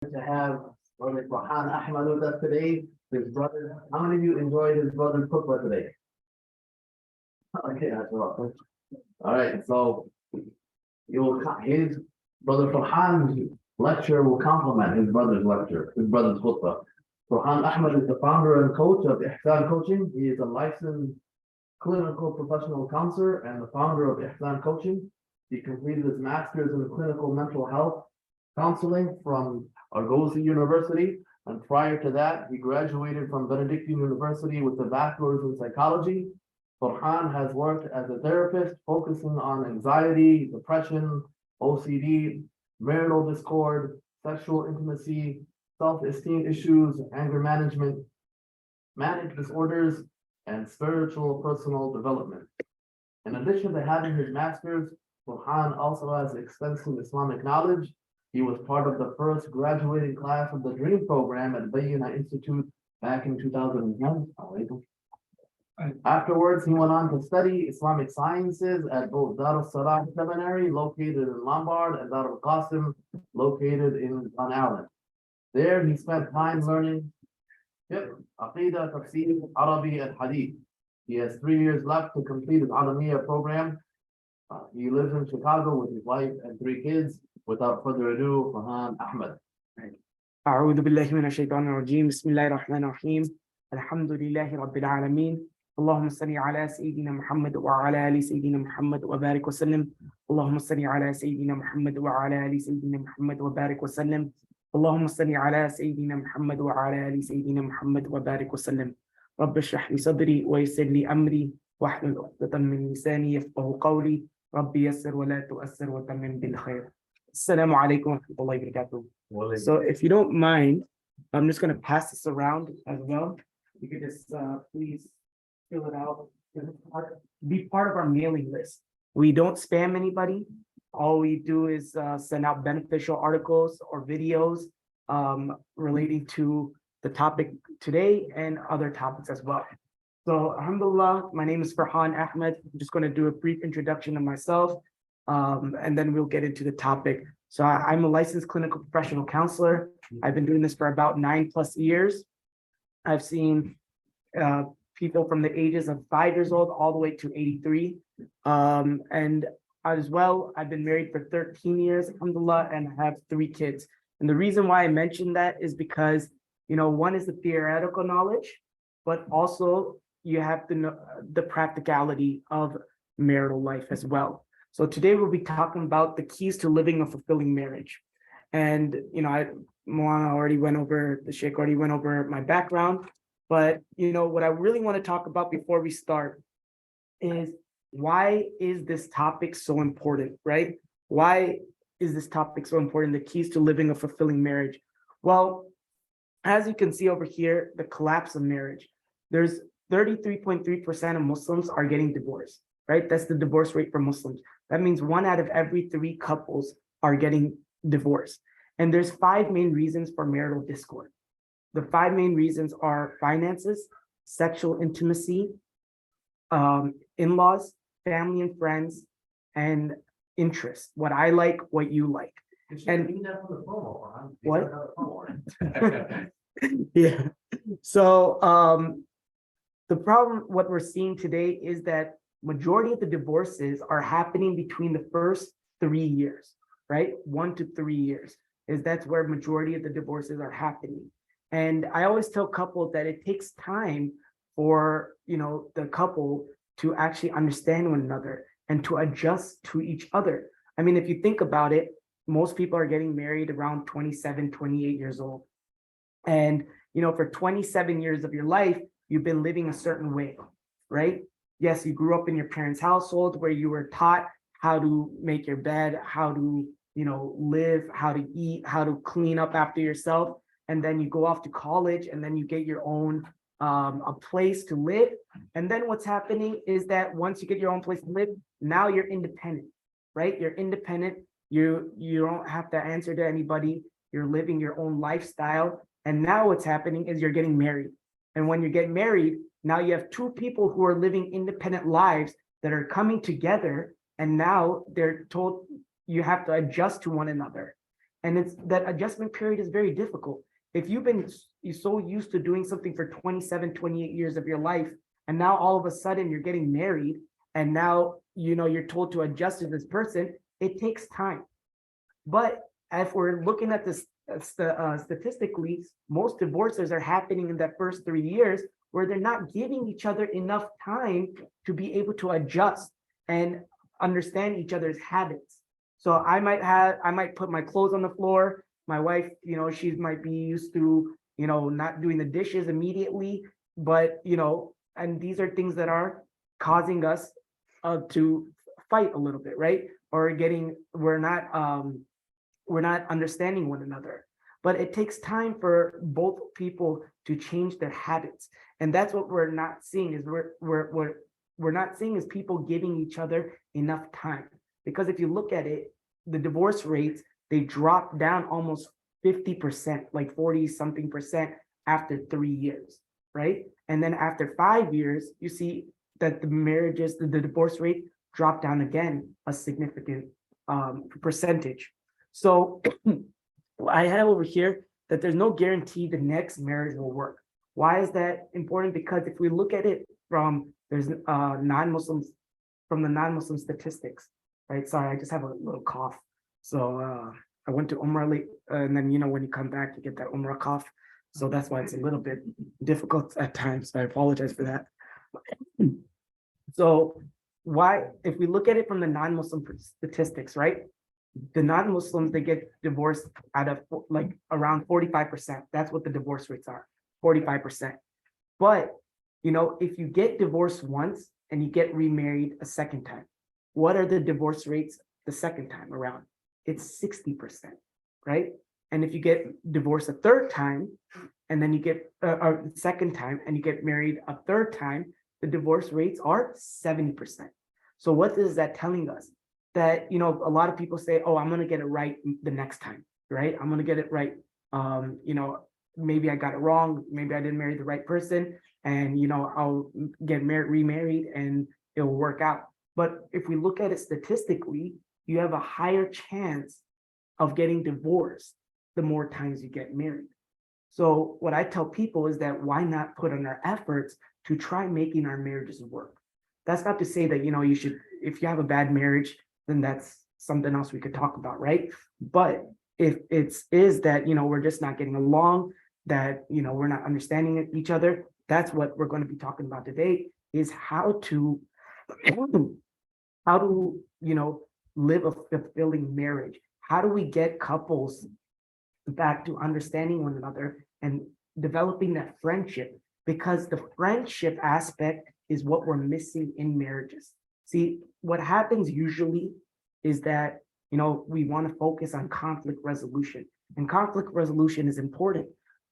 To have Brother Farhan Ahmed with us today. His brother, how many of you enjoyed his brother's khutbah today? Okay, that's all. All right, so his brother Farhan's lecture will complement his brother's lecture, his brother's khutbah. Farhan Ahmed is the founder and coach of Ihsan Coaching. He is a licensed clinical professional counselor and the founder of Ihsan Coaching. He completed his master's in clinical mental health counseling from Argosy University, and prior to that, he graduated from Benedictine University with a bachelor's in psychology. Farhan has worked as a therapist, focusing on anxiety, depression, OCD, marital discord, sexual intimacy, self-esteem issues, anger management, manic disorders, and spiritual personal development. In addition to having his master's, Farhan also has extensive Islamic knowledge. He was part of the first graduating class of the DREAM program at Bayyina Institute back in 2010. Afterwards, he went on to study Islamic sciences at both Dar al-Salah Seminary, located in Lombard, and Dar al-Qasim, located in Van Allen. There, he spent time learning Aqidah, Tafsir, Arabi, and Hadith. He has 3 years left to complete his Alamiya program. He lives in Chicago with his wife and 3 kids. Without further ado, Farhan Ahmed. أعوذ بالله من الشيطان الرجيم بسم الله الرحمن الرحيم الحمد لله رب العالمين اللهم صل على سيدنا محمد وعلى آل سيدنا محمد وبارك وسلم اللهم صل على سيدنا محمد وعلى آل سيدنا محمد وبارك وسلم اللهم صل على سيدنا محمد وعلى آل سيدنا محمد وبارك وسلم رب اشرح لي صدري ويسر لي أمري واحلل عقدة من لساني يفقهوا قولي رب يسر ولا تؤثر وتمم بالخير. Assalamu alaikum wa rahmatullahi wa barakatuh. So if you don't mind, I'm just going to pass this around as well. You could just please fill it out. Be part of our mailing list. We don't spam anybody. All we do is send out beneficial articles or videos relating to the topic today and other topics as well. So alhamdulillah, my name is Farhan Ahmed. I'm just going to do a brief introduction of myself. And then we'll get into the topic. So I'm a licensed clinical professional counselor. I've been doing this for about 9+ years. I've seen people from the ages of 5 years old all the way to 83. And as well, I've been married for 13 years, alhamdulillah, and I have 3 kids. And the reason why I mentioned that is because, one is the theoretical knowledge, but also you have to know the practicality of marital life as well. So today we'll be talking about the keys to living a fulfilling marriage. And, Moana already went over, the Sheikh already went over my background, but, what I really want to talk about before we start is why is this topic so important, right? Why is this topic so important? The keys to living a fulfilling marriage. Well, as you can see over here, the collapse of marriage. There's 33.3% of Muslims are getting divorced, right? That's the divorce rate for Muslims. That means 1 out of every 3 couples are getting divorced. And there's 5 main reasons for marital discord. The 5 main reasons are finances, sexual intimacy, in-laws, family and friends, and interests. What I like, what you like. And what? Yeah. So the problem, what we're seeing today is that majority of the divorces are happening between the first 3 years, right? 1 to 3 years that's where majority of the divorces are happening. And I always tell couples that it takes time for, the couple to actually understand one another and to adjust to each other. I mean, if you think about it, most people are getting married around 27, 28 years old. And, for 27 years of your life, you've been living a certain way, right? Yes, you grew up in your parents' household where you were taught how to make your bed, how to, live, how to eat, how to clean up after yourself. And then you go off to college and then you get your own a place to live. And then what's happening is that once you get your own place to live, now you're independent, right? You're independent. You don't have to answer to anybody. You're living your own lifestyle. And now what's happening is you're getting married. And when you get married, now you have 2 people who are living independent lives that are coming together, and now they're told you have to adjust to one another. And it's that adjustment period is very difficult. If you're so used to doing something for 27, 28 years of your life, and now all of a sudden you're getting married, and now you're told to adjust to this person, it takes time. But if we're looking at this statistically, most divorces are happening in that first 3 years where they're not giving each other enough time to be able to adjust and understand each other's habits. So I might put my clothes on the floor. My wife, she might be used to, not doing the dishes immediately, but, and these are things that are causing us to fight a little bit, right? Or we're not understanding one another. But it takes time for both people to change their habits. And that's what we're not seeing is we're not seeing is people giving each other enough time. Because if you look at it, the divorce rates, they drop down almost 50%, like 40 something percent after 3 years, right? And then after 5 years, you see that the divorce rate drop down again a significant percentage. So I have over here that there's no guarantee the next marriage will work. Why is that important? Because if we look at it from non-Muslims, from the non-Muslim statistics, right? Sorry, I just have a little cough. So I went to Umrah late, and then when you come back, you get that Umrah cough. So that's why it's a little bit difficult at times. I apologize for that. So if we look at it from the non-Muslim statistics, right? The non-Muslims, they get divorced out of like around 45%. That's what the divorce rates are, 45%. But, if you get divorced once and you get remarried a second time, what are the divorce rates the second time around? It's 60%, right? And if you get divorced a third time, and then you get a second time and you get married a third time, the divorce rates are 70%. So what is that telling us? That, a lot of people say, oh, I'm going to get it right the next time, right? I'm going to get it right. Maybe I got it wrong. Maybe I didn't marry the right person, and, I'll get remarried and it will work out. But if we look at it statistically, you have a higher chance of getting divorced the more times you get married. So what I tell people is that why not put in our efforts to try making our marriages work? That's not to say that, you should, if you have a bad marriage, then that's something else we could talk about, right? But if is that, we're just not getting along, that, we're not understanding each other, that's what we're going to be talking about today, is how to live a fulfilling marriage. How do we get couples back to understanding one another and developing that friendship? Because the friendship aspect is what we're missing in marriages. See, what happens usually is that, we want to focus on conflict resolution, and conflict resolution is important,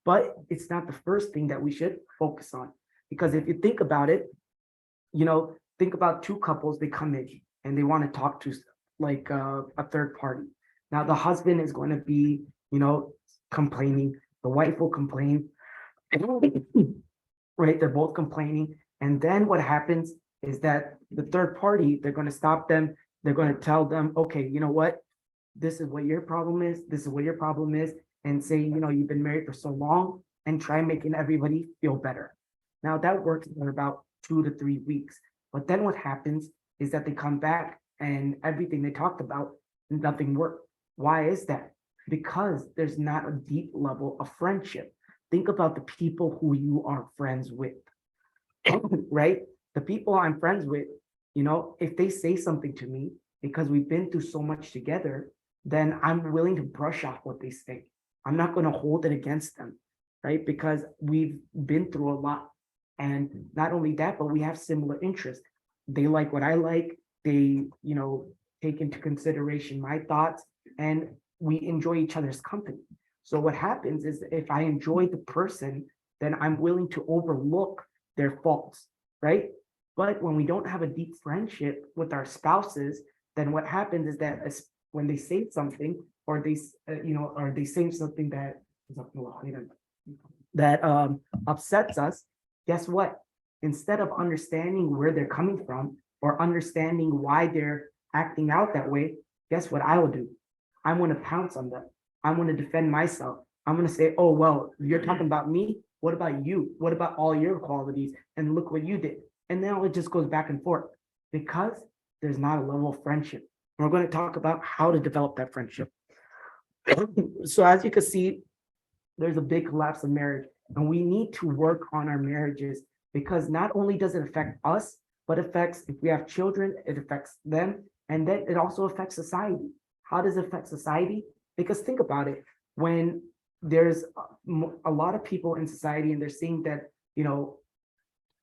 but it's not the first thing that we should focus on. Because if you think about it, think about two couples, they come in and they want to talk to like a third party. Now the husband is going to be, complaining, the wife will complain, right? They're both complaining. And then what happens is that the third party, they're going to stop them. They're going to tell them, okay, you know what? This is what your problem is. This is what your problem is. And say, you've been married for so long, and try making everybody feel better. Now that works for about 2 to 3 weeks. But then what happens is that they come back and everything they talked about, nothing worked. Why is that? Because there's not a deep level of friendship. Think about the people who you are friends with, right? The people I'm friends with, if they say something to me, because we've been through so much together, then I'm willing to brush off what they say. I'm not going to hold it against them, right? Because we've been through a lot. And not only that, but we have similar interests. They like what I like. They, take into consideration my thoughts, and we enjoy each other's company. So what happens is, if I enjoy the person, then I'm willing to overlook their faults, right? But when we don't have a deep friendship with our spouses, then what happens is that when they say something, or they say something that upsets us, guess what? Instead of understanding where they're coming from, or understanding why they're acting out that way, guess what I will do? I'm going to pounce on them. I'm going to defend myself. I'm going to say, oh, well, you're talking about me. What about you? What about all your qualities? And look what you did. And then it just goes back and forth because there's not a level of friendship. And we're going to talk about how to develop that friendship. So as you can see, there's a big collapse of marriage, and we need to work on our marriages because not only does it affect us, but affects, if we have children, it affects them, and then it also affects society. How does it affect society? Because think about it, when there's a lot of people in society and they're seeing that, you know,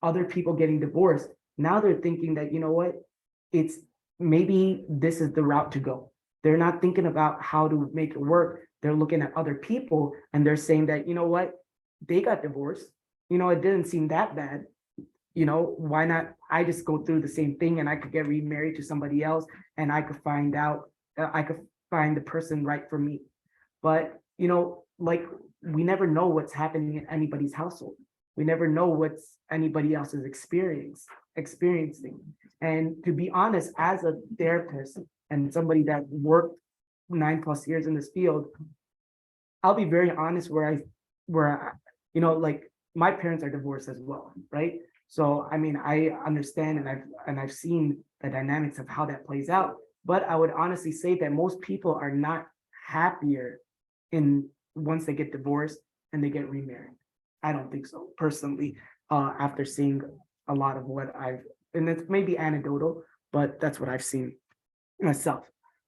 other people getting divorced, now they're thinking that, you know what, it's maybe this is the route to go. They're not thinking about how to make it work. They're looking at other people and they're saying that, you know what, they got divorced. You know, it didn't seem that bad. You know, why not? I just go through the same thing and I could get remarried to somebody else and I could find out, I could find the person right for me. But, you know, like we never know what's happening in anybody's household. We never know what's anybody else's experiencing. And to be honest, as a therapist and somebody that worked 9+ years in this field, I'll be very honest you know, like my parents are divorced as well, right? So I mean, I understand and I've seen the dynamics of how that plays out. But I would honestly say that most people are not happier in once they get divorced and they get remarried. I don't think so personally. After seeing a lot of what and it's maybe anecdotal, but that's what I've seen myself,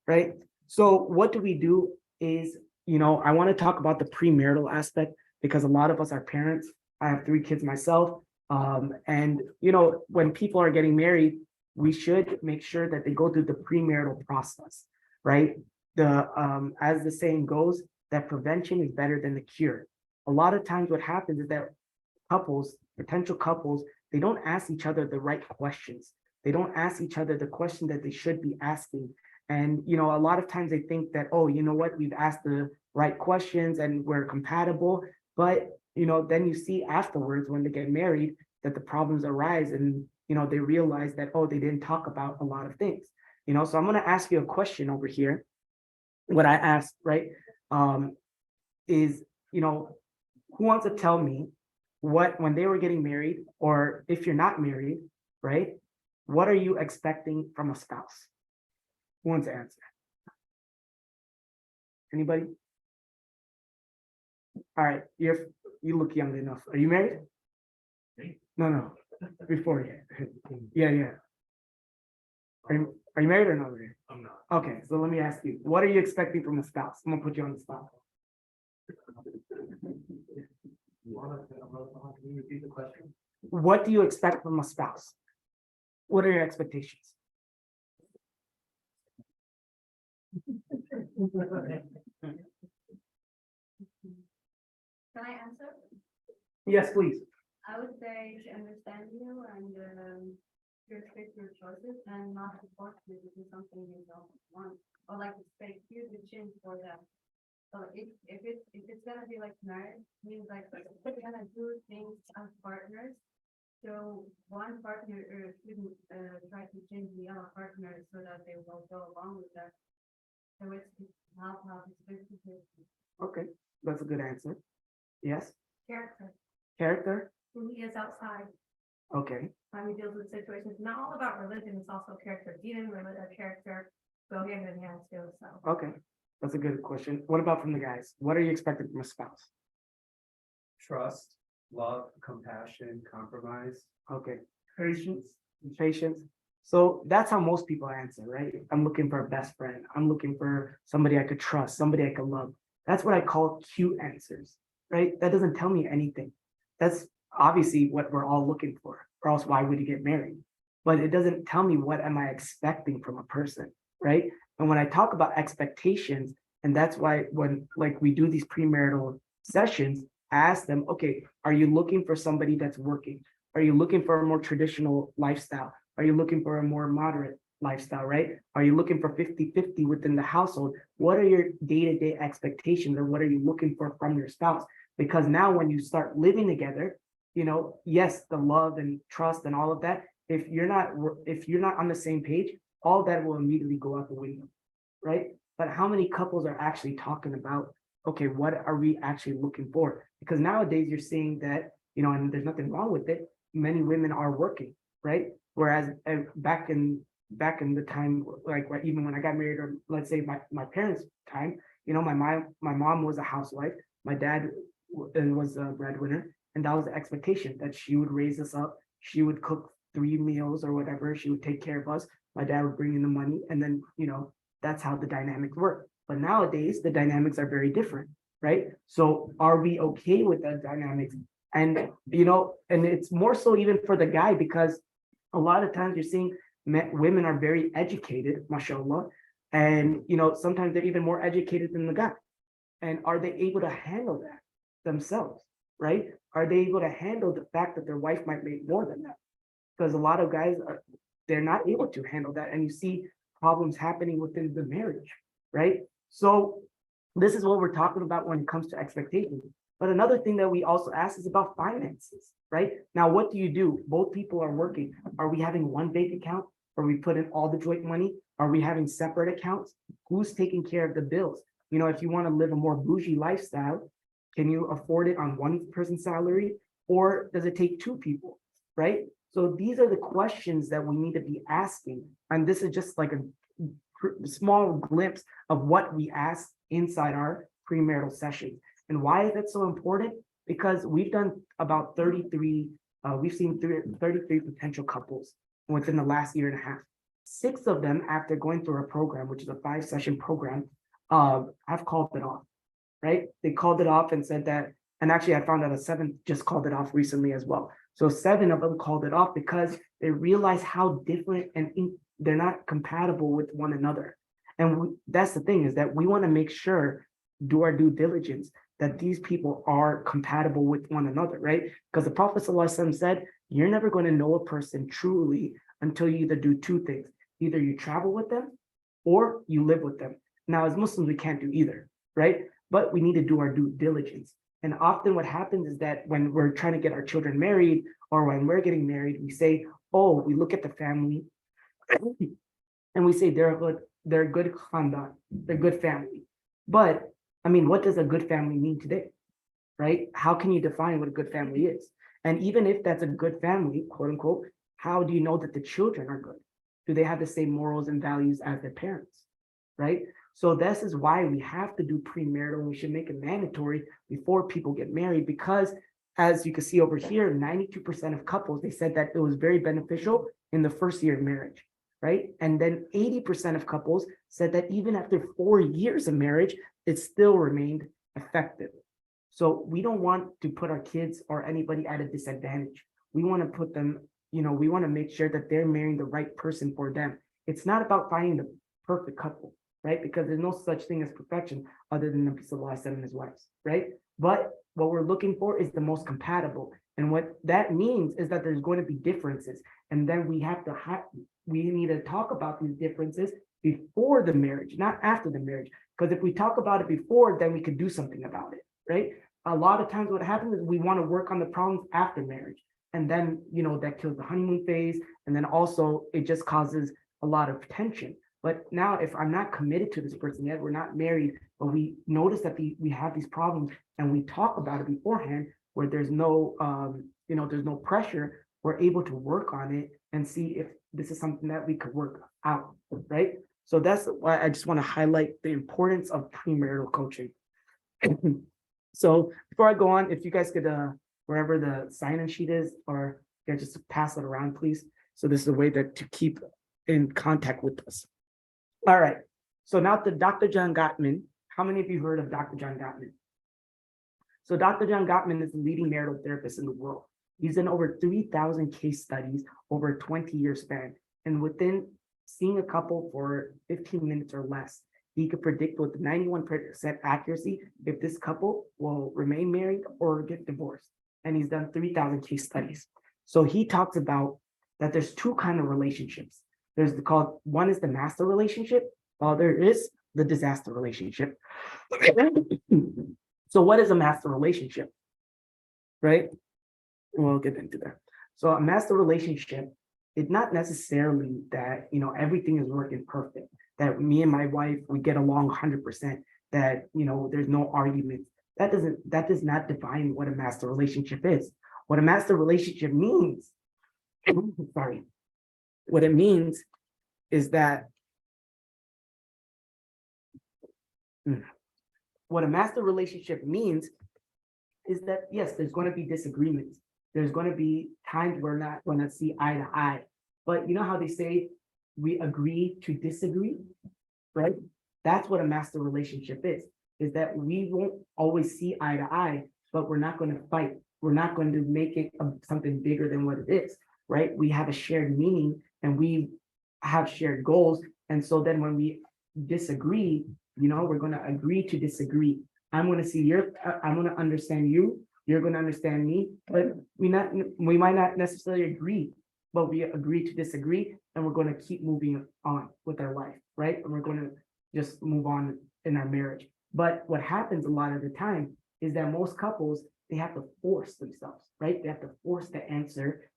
right? So what do we do is, you know, I want to talk about the premarital aspect because a lot of us are parents. I have 3 kids myself. And, you know, when people are getting married, we should make sure that they go through the premarital process, right? As the saying goes, that prevention is better than the cure. A lot of times what happens is that potential couples, they don't ask each other the right questions. They don't ask each other the question that they should be asking. And, you know, a lot of times they think that, oh, you know what, we've asked the right questions and we're compatible. But, you know, then you see afterwards when they get married that the problems arise and, you know, they realize that, oh, they didn't talk about a lot of things, you know. So I'm going to ask you a question over here. What I asked, right, is, you know, who wants to tell me what, when they were getting married, or if you're not married, right, what are you expecting from a spouse? Who wants to answer? Anybody? All right, you look young enough. Are you married? No, before you. Yeah. Are you married or not married? I'm not. Okay, so let me ask you, what are you expecting from a spouse? I'm gonna put you on the spot. Can you repeat the question? What do you expect from a spouse? What are your expectations? Can I answer? Yes, please. I would say to understand you and respect your choices and not to force you to do something you don't want or like to expect you to change for them. So if it's gonna be like marriage, means like we're gonna do things as partners. So one partner shouldn't try to change the other partner so that they will go along with that. So it's how it's 50-50. Okay, that's a good answer. Yes, Character. character. Who he is outside. Okay, How he deals with situations. Not all about religion, it's also character. Dealing with a character go hand in hand too. So okay, that's a good question. What about from the guys? What are you expecting from a spouse? Trust, love, compassion, compromise. Okay, Patience. patience. So that's how most people answer, right? I'm looking for a best friend. I'm looking for somebody I could trust, somebody I could love. That's what I call cute answers, right? That doesn't tell me anything. That's obviously what we're all looking for, or else why would you get married? But it doesn't tell me what am I expecting from a person, right? And when I talk about expectations, and that's why when like we do these premarital sessions, I ask them, okay, are you looking for somebody that's working? Are you looking for a more traditional lifestyle? Are you looking for a more moderate lifestyle, right? Are you looking for 50-50 within the household? What are your day-to-day expectations, or what are you looking for from your spouse? Because now when you start living together, you know, yes, the love and trust and all of that, if you're not on the same page, all that will immediately go out the window, right? But how many couples are actually talking about okay, what are we actually looking for? Because nowadays you're seeing that, and there's nothing wrong with it. Many women are working, right? Whereas back in the time, like even when I got married, or let's say my parents' time, my mom was a housewife, my dad was a breadwinner, and that was the expectation that she would raise us up, she would cook 3 meals or whatever, she would take care of us, my dad would bring in the money, and then that's how the dynamics work. But nowadays the dynamics are very different, right? So are we okay with that dynamics? And and it's more so even for the guy, because a lot of times you're seeing women are very educated, mashallah, and sometimes they're even more educated than the guy. And are they able to handle that themselves, right? Are they able to handle the fact that their wife might make more than that? Because a lot of guys they're not able to handle that, and you see problems happening within the marriage, right? So this is what we're talking about when it comes to expectations. But another thing that we also ask is about finances, right? Now, what do you do? Both people are working. Are we having one bank account? Are we putting all the joint money? Are we having separate accounts? Who's taking care of the bills? If you want to live a more bougie lifestyle, can you afford it on one person's salary, or does it take two people, right? So these are the questions that we need to be asking. And this is just like a small glimpse of what we ask inside our premarital sessions. And why is that so important? Because we've done about 33, we've seen 33 potential couples within the last year and a half. 6 of them, after going through our program, which is a 5-session program, have called it off, right? They called it off and said that, and actually I found out a 7th just called it off recently as well. So 7 of them called it off because they realized how different and they're not compatible with one another. And that's the thing, is that we want to make sure, do our due diligence, that these people are compatible with one another, right? Because the Prophet ﷺ said, you're never going to know a person truly until you either do 2 things. Either you travel with them or you live with them. Now, as Muslims, we can't do either, right? But we need to do our due diligence. And often what happens is that when we're trying to get our children married, or when we're getting married, we say, oh, we look at the family and we say they're good khandan, they're good family. But I mean, what does a good family mean today, right? How can you define what a good family is? And even if that's a good family, quote unquote, how do you know that the children are good? Do they have the same morals and values as their parents, right? So this is why we have to do premarital, and we should make it mandatory before people get married, because as you can see over here, 92% of couples, they said that it was very beneficial in the first year of marriage, right? And then 80% of couples said that even after 4 years of marriage, it still remained effective. So we don't want to put our kids or anybody at a disadvantage. We want to put them, we want to make sure that they're marrying the right person for them. It's not about finding the perfect couple, right? Because there's no such thing as perfection other than Nabi Sallallahu Alaihi Wasallam and his wives, right? But what we're looking for is the most compatible. And what that means is that there's going to be differences. And then we need to talk about these differences before the marriage, not after the marriage. Because if we talk about it before, then we could do something about it, right? A lot of times what happens is we want to work on the problems after marriage. And then, that kills the honeymoon phase. And then also it just causes a lot of tension. But now if I'm not committed to this person yet, we're not married, but we notice that we have these problems and we talk about it beforehand, where there's no, there's no pressure, we're able to work on it and see if this is something that we could work out, right? So that's why I just want to highlight the importance of premarital coaching. So before I go on, if you guys could, wherever the sign-in sheet is, or just pass it around, please. So this is a way that to keep in contact with us. All right. So now to Dr. John Gottman. How many of you heard of Dr. John Gottman? So Dr. John Gottman is the leading marital therapist in the world. He's done over 3,000 case studies over a 20-year span. And within seeing a couple for 15 minutes or less, he could predict with 91% accuracy if this couple will remain married or get divorced. And he's done 3,000 case studies. So he talks about that there's 2 kinds of relationships. One is the master relationship, while there is the disaster relationship. So what is a master relationship, right? We'll get into that. So a master relationship, it's not necessarily that, everything is working perfect, that me and my wife, we get along 100%. that, there's no arguments. That does not define what a master relationship is. What a master relationship means, sorry, what it means is that what a master relationship means is that, yes, there's going to be disagreements. There's going to be times we're not going to see eye to eye. But you know how they say we agree to disagree, right? That's what a master relationship is that we won't always see eye to eye, but we're not going to fight. We're not going to make it something bigger than what it is, right? We have a shared meaning and we have shared goals. And so then when we disagree, we're going to agree to disagree. I'm going to understand you, you're going to understand me, but we might not necessarily agree, but we agree to disagree, and we're going to keep moving on with our life, right? And we're going to just move on in our marriage. But what happens a lot of the time is that most couples, they have to force themselves, right? They have to force the answer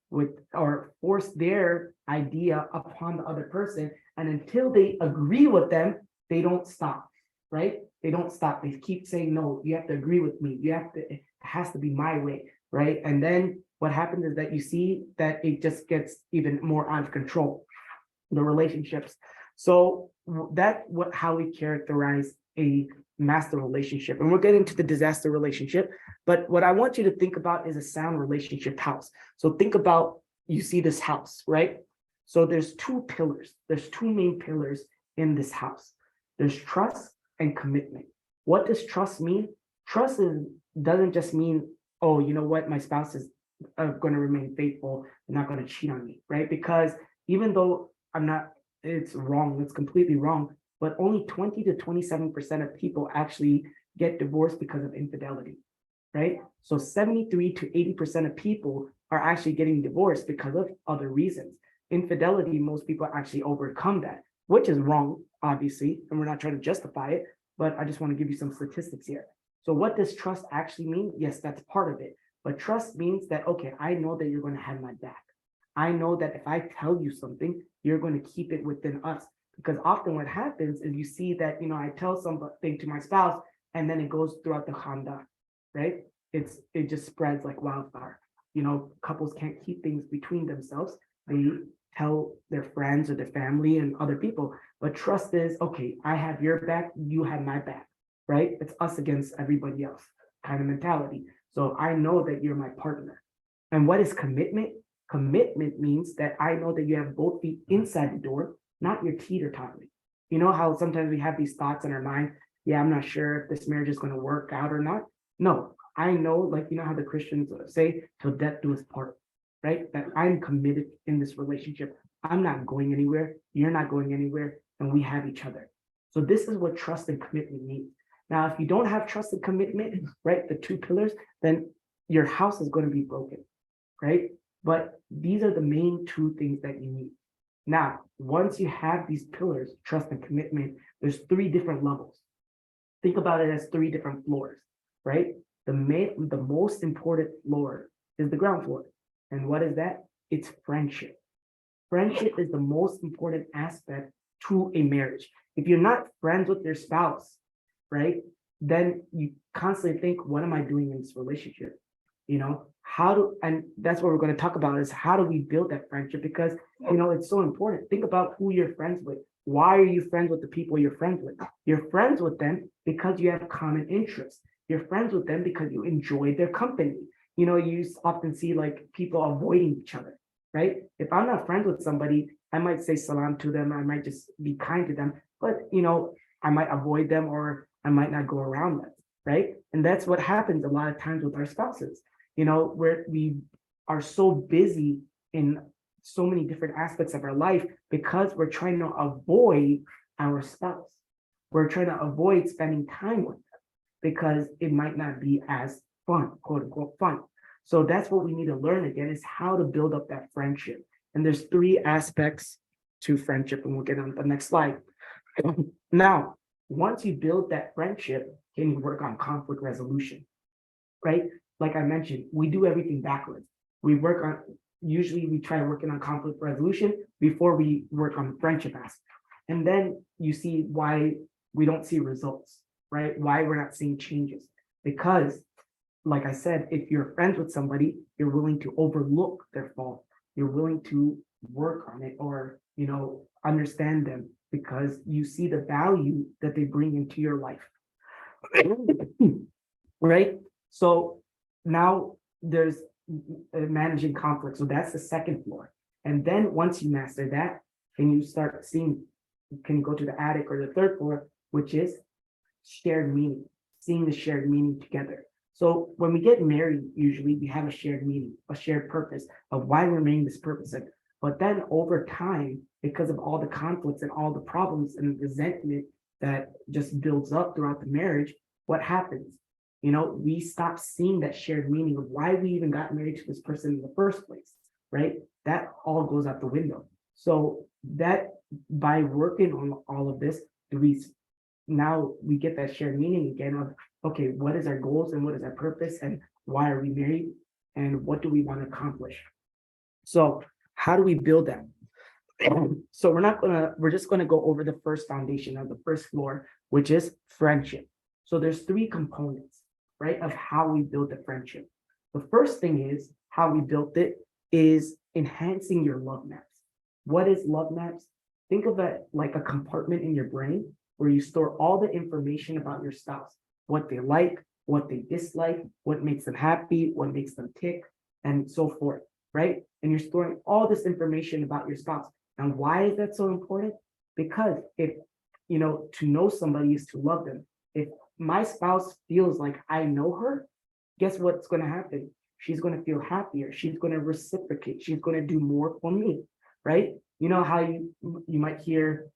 or force their idea upon the other person. And until they agree with them, they don't stop, right? They don't stop. They keep saying, no, you have to agree with me. It has to be my way, right? And then what happens is that you see that it just gets even more out of control, the relationships. So how we characterize a master relationship. And we'll get into the disaster relationship. But what I want you to think about is a sound relationship house. So think about, you see this house, right? So there's two pillars. There's two main pillars in this house. There's trust and commitment. What does trust mean? Trust doesn't just mean, oh, you know what, my spouse is going to remain faithful, they're not going to cheat on me, right? Because even though it's wrong, it's completely wrong, but only 20 to 27% of people actually get divorced because of infidelity, right? So 73 to 80% of people are actually getting divorced because of other reasons. Infidelity, most people actually overcome that, which is wrong, obviously, and we're not trying to justify it, but I just want to give you some statistics here. So what does trust actually mean? Yes, that's part of it. But trust means that, okay, I know that you're going to have my back. I know that if I tell you something, you're going to keep it within us. Because often what happens is you see that, I tell something to my spouse and then it goes throughout the khanda, right? It just spreads like wildfire. Couples can't keep things between themselves. They tell their friends or their family and other people. But trust is, okay, I have your back, you have my back, right? It's us against everybody else kind of mentality. So I know that you're my partner. And what is commitment? Commitment means that I know that you have both feet inside the door, not your teeter-tottering. You know how sometimes we have these thoughts in our mind, yeah, I'm not sure if this marriage is going to work out or not. No, I know, like, how the Christians say, till death do us part, right? That I'm committed in this relationship. I'm not going anywhere. You're not going anywhere. And we have each other. So this is what trust and commitment means. Now, if you don't have trust and commitment, right, the two pillars, then your house is going to be broken, right? But these are the main two things that you need. Now, once you have these pillars, trust and commitment, there's three different levels. Think about it as three different floors, right? The most important floor is the ground floor. And what is that? It's friendship. Friendship is the most important aspect to a marriage. If you're not friends with your spouse, right, then you constantly think, what am I doing in this relationship? And that's what we're going to talk about is how do we build that friendship? Because, it's so important. Think about who you're friends with. Why are you friends with the people you're friends with? You're friends with them because you have common interests. You're friends with them because you enjoy their company. You often see like people avoiding each other, right? If I'm not friends with somebody, I might say salam to them. I might just be kind to them, but, I might avoid them or I might not go around them, right? And that's what happens a lot of times with our spouses. Where we are so busy in so many different aspects of our life because we're trying to avoid our spouse. We're trying to avoid spending time with them because it might not be as fun, quote unquote fun. So that's what we need to learn again is how to build up that friendship. And there's three aspects to friendship, and we'll get on the next slide. Now, once you build that friendship, can you work on conflict resolution, right? Like I mentioned, we do everything backwards. Usually we try working on conflict resolution before we work on the friendship aspect. And then you see why we don't see results, right? Why we're not seeing changes. Because, like I said, if you're friends with somebody, you're willing to overlook their fault. You're willing to work on it or, understand them because you see the value that they bring into your life. Right? So now there's managing conflict. So that's the second floor. And then once you master that, can you start seeing, can you go to the attic or the third floor, which is shared meaning, seeing the shared meaning together. So when we get married, usually we have a shared meaning, a shared purpose of why we're making this purpose. But then over time, because of all the conflicts and all the problems and resentment that just builds up throughout the marriage, what happens? We stop seeing that shared meaning of why we even got married to this person in the first place, right? That all goes out the window. So that by working on all of this, now we get that shared meaning again of, okay, what is our goals and what is our purpose and why are we married and what do we want to accomplish? So how do we build that? So we're just gonna go over the first foundation of the first floor, which is friendship. So there's three components, right, of how we build the friendship. The first thing is how we built it is enhancing your love maps. What is love maps? Think of it like a compartment in your brain where you store all the information about your spouse, what they like, what they dislike, what makes them happy, what makes them tick, and so forth, right? And you're storing all this information about your spouse. And why is that so important? Because if, to know somebody is to love them. If my spouse feels like I know her, guess what's going to happen? She's going to feel happier. She's going to reciprocate. She's going to do more for me, right? You know how you might hear,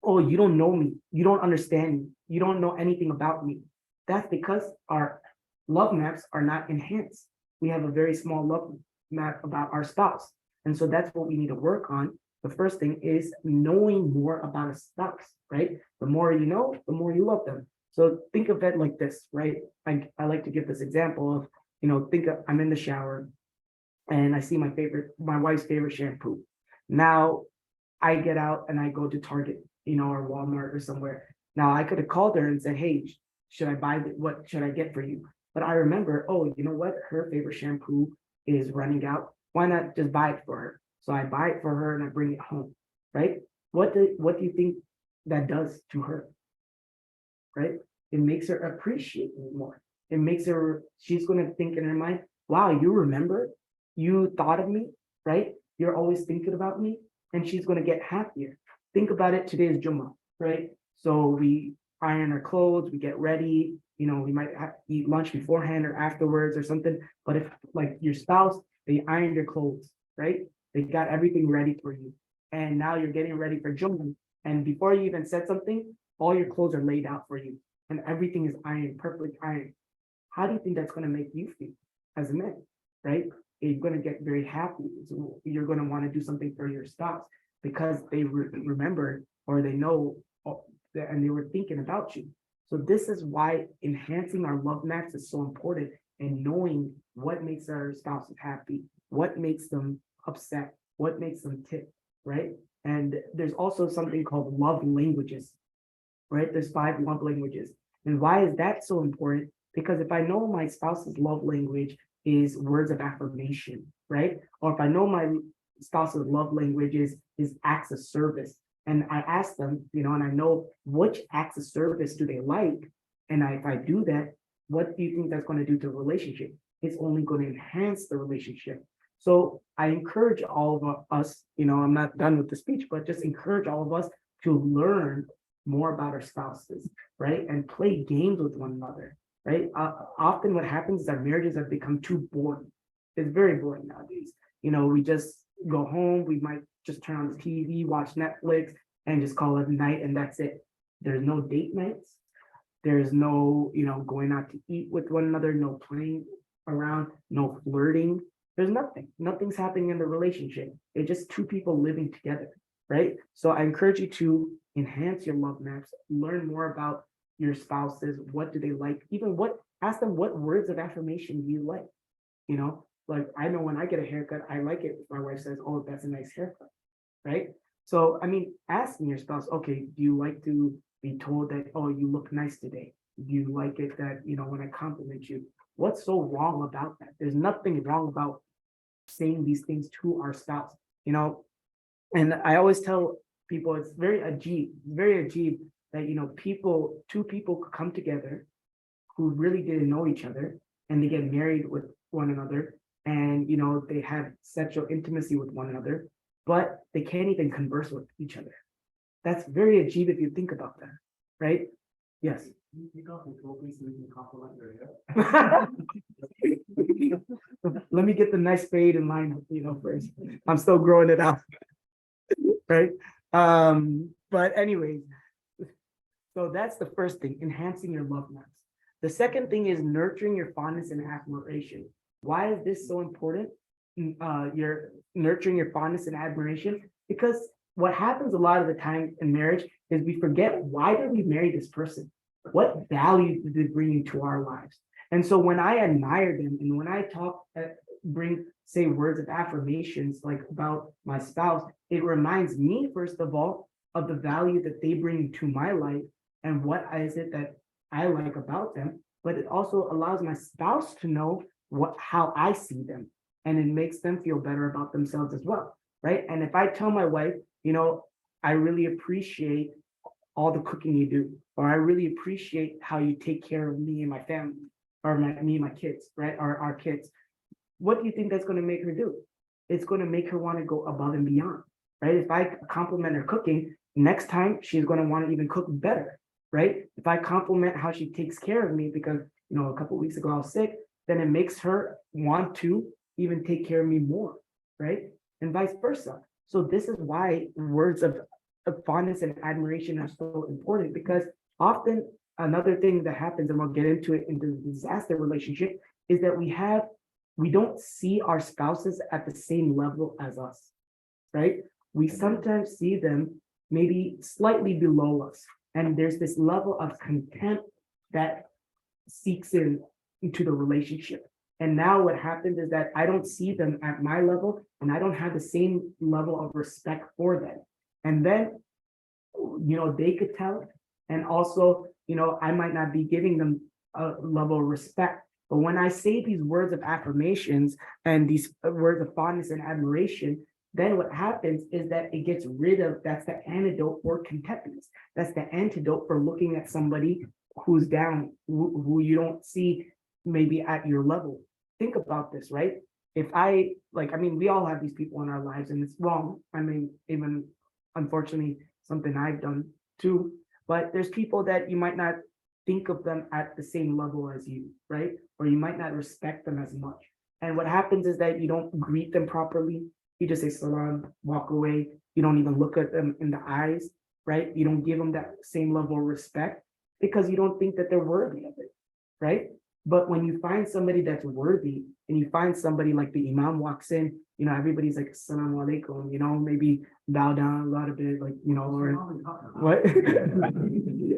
oh, you don't know me. You don't understand me. You don't know anything about me. That's because our love maps are not enhanced. We have a very small love map about our spouse. And so that's what we need to work on. The first thing is knowing more about a spouse, right? The more you know, the more you love them. So think of it like this, right? I like to give this example of, I'm in the shower and I see my wife's favorite shampoo. Now I get out and I go to Target, or Walmart or somewhere. Now I could have called her and said, hey, what should I get for you? But I remember, oh, you know what? Her favorite shampoo is running out. Why not just buy it for her? So I buy it for her and I bring it home, right? What do you think that does to her, right? It makes her appreciate me more. It makes her, she's going to think in her mind, wow, you remember, you thought of me, right? You're always thinking about me, and she's going to get happier. Think about it, today is Jummah, right? So we iron our clothes, we get ready, we might have to eat lunch beforehand or afterwards or something. But if like your spouse, they ironed your clothes, right? They got everything ready for you. And now you're getting ready for Jummah. And before you even said something, all your clothes are laid out for you. And everything is ironed, perfectly ironed. How do you think that's going to make you feel as a man, right? You're going to get very happy. So you're going to want to do something for your spouse because they remember or they know and they were thinking about you. So this is why enhancing our love maps is so important, and knowing what makes our spouses happy, what makes them upset, what makes them tick, right? And there's also something called love languages, right? There's 5 love languages. And why is that so important? Because if I know my spouse's love language is words of affirmation, right? Or if I know my spouse's love language is acts of service, and I ask them, and I know which acts of service do they like, and if I do that, what do you think that's going to do to the relationship? It's only going to enhance the relationship. So I encourage all of us, I'm not done with the speech, but just encourage all of us to learn more about our spouses, right? And play games with one another, right? Often what happens is our marriages have become too boring. It's very boring nowadays. We just go home, we might just turn on the TV, watch Netflix, and just call it a night, and that's it. There's no date nights. There's no, going out to eat with one another, no playing around, no flirting. There's nothing. Nothing's happening in the relationship. It's just two people living together, right? So I encourage you to enhance your love maps, learn more about your spouses. What do they like? Ask them what words of affirmation do you like? Like I know when I get a haircut, I like it if my wife says, oh, that's a nice haircut, right? So, asking your spouse, okay, do you like to be told that, oh, you look nice today? Do you like it that, when I compliment you? What's so wrong about that? There's nothing wrong about saying these things to our spouse, and I always tell people it's very ajib that, two people could come together who really didn't know each other and they get married with one another and, they have sexual intimacy with one another, but they can't even converse with each other. That's very ajib if you think about that, right? Yes. You got control, please, so we can compliment your hair. Let me get the nice fade in line, first. I'm still growing it out. Right? But anyways, so that's the first thing, enhancing your love maps. The second thing is nurturing your fondness and admiration. Why is this so important? You're nurturing your fondness and admiration, because what happens a lot of the time in marriage is we forget, why did we marry this person? What value did they bring into our lives? And so when I admire them and when I say words of affirmations like about my spouse, it reminds me, first of all, of the value that they bring to my life and what is it that I like about them. But it also allows my spouse to know how I see them, and it makes them feel better about themselves as well, right? And if I tell my wife, I really appreciate all the cooking you do, or I really appreciate how you take care of me and my family, or me and my kids, right? Or our kids. What do you think that's going to make her do? It's going to make her want to go above and beyond, right? If I compliment her cooking, next time she's going to want to even cook better, right? If I compliment how she takes care of me because, a couple of weeks ago I was sick, then it makes her want to even take care of me more, right? And vice versa. So this is why words of fondness and admiration are so important, because often another thing that happens, and we'll get into it in the disaster relationship, is that we don't see our spouses at the same level as us, right? We sometimes see them maybe slightly below us. And there's this level of contempt that seeks into the relationship. And now what happens is that I don't see them at my level, and I don't have the same level of respect for them. And then, they could tell. And also, I might not be giving them a level of respect. But when I say these words of affirmations and these words of fondness and admiration, then what happens is that it gets rid of, that's the antidote for contentedness. That's the antidote for looking at somebody who's down, who you don't see maybe at your level. Think about this, right? If we all have these people in our lives, and it's wrong. Even unfortunately, something I've done too, but there's people that you might not think of them at the same level as you, right? Or you might not respect them as much. And what happens is that you don't greet them properly. You just say salam, walk away. You don't even look at them in the eyes, right? You don't give them that same level of respect because you don't think that they're worthy of it, right? But when you find somebody that's worthy, and you find somebody like the imam walks in, everybody's like, assalamu alaikum, maybe bow down a lot of it, like, or what,